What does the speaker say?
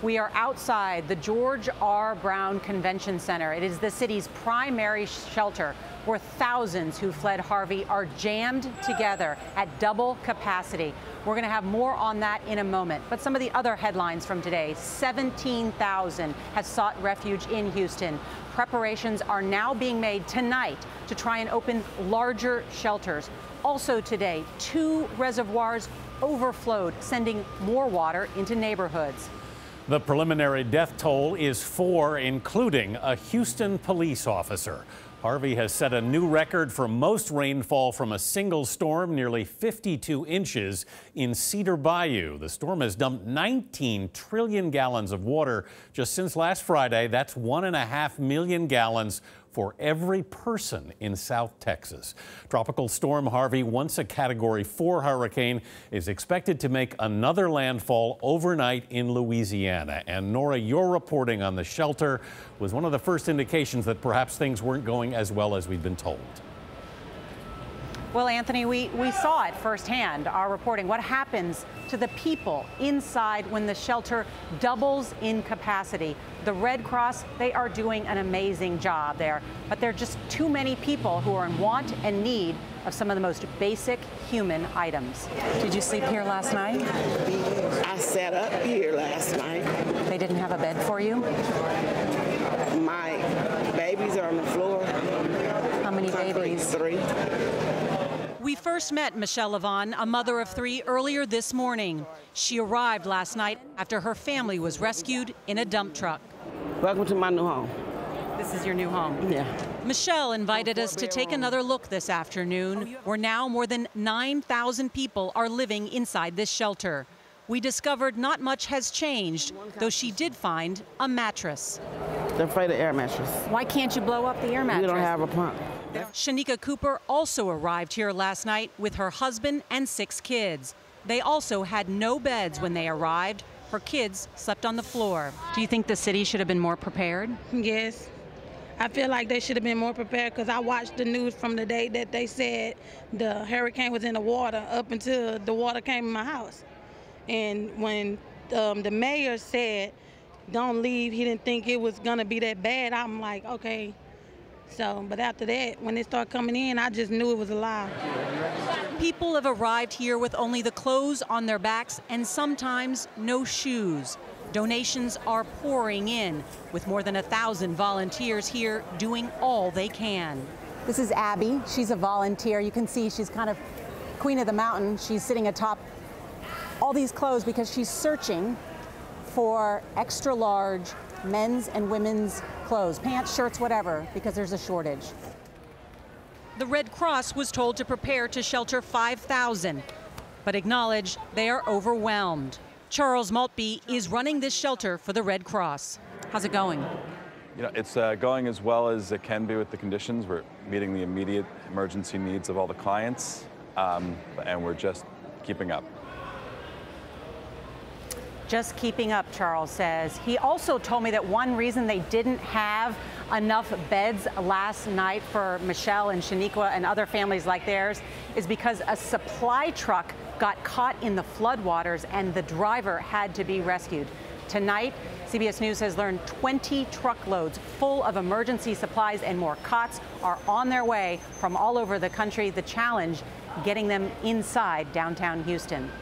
We are outside the George R. Brown Convention Center. It is the city's primary shelter where thousands who fled Harvey are jammed together at double capacity. We're going to have more on that in a moment. But some of the other headlines from today: 17,000 have sought refuge in Houston. Preparations are now being made tonight to try and open larger shelters. Also today, 2 reservoirs overflowed, sending more water into neighborhoods. The preliminary death toll is 4, including a Houston police officer. Harvey has set a new record for most rainfall from a single storm, nearly 52 inches in Cedar Bayou. The storm has dumped 19 trillion gallons of water just since last Friday. That's 1.5 million gallons for every person in South Texas. Tropical Storm Harvey, once a Category 4 hurricane, is expected to make another landfall overnight in Louisiana. And Norah, your reporting on the shelter was one of the first indications that perhaps things weren't going as well as we'd been told. Well, Anthony, we saw it firsthand, our reporting. What happens to the people inside when the shelter doubles in capacity? The Red Cross, they are doing an amazing job there, but there are just too many people who are in want and need of some of the most basic human items. Did you sleep here last night? I sat up here last night. They didn't have a bed for you? My babies are on the floor. How many babies? 3. We first met Michelle Levon, a mother of 3, earlier this morning. She arrived last night after her family was rescued in a dump truck. Welcome to my new home. This is your new home? Yeah. Michelle invited us to take another look this afternoon, where now more than 9,000 people are living inside this shelter. We discovered not much has changed, though she did find a mattress. They're afraid of air mattress. Why can't you blow up the air mattress? We don't have a pump. Shanika Cooper also arrived here last night with her husband and 6 kids. They also had no beds when they arrived. Her kids slept on the floor. Do you think the city should have been more prepared? Yes. I feel like they should have been more prepared because I watched the news from the day that they said the hurricane was in the water up until the water came in my house. And when the mayor said, don't leave, he didn't think it was going to be that bad, I'm like, okay. So, but after that, when they start coming in, I just knew it was a lie. People have arrived here with only the clothes on their backs and sometimes no shoes. Donations are pouring in, with more than 1,000 volunteers here doing all they can. This is Abby. She's a volunteer. You can see she's kind of queen of the mountain. She's sitting atop all these clothes because she's searching for extra large men's and women's clothes, pants, shirts, whatever, because there's a shortage. The Red Cross was told to prepare to shelter 5,000, but acknowledged they are overwhelmed. Charles Maltby is running this shelter for the Red Cross. How's it going? You know, it's going as well as it can be with the conditions. We're meeting the immediate emergency needs of all the clients, and we're just keeping up. Just keeping up, Charles says. He also told me that one reason they didn't have enough beds last night for Michelle and Shaniqua and other families like theirs is because a supply truck got caught in the floodwaters and the driver had to be rescued. Tonight, CBS News has learned 20 truckloads full of emergency supplies and more cots are on their way from all over the country. The challenge, getting them inside downtown Houston.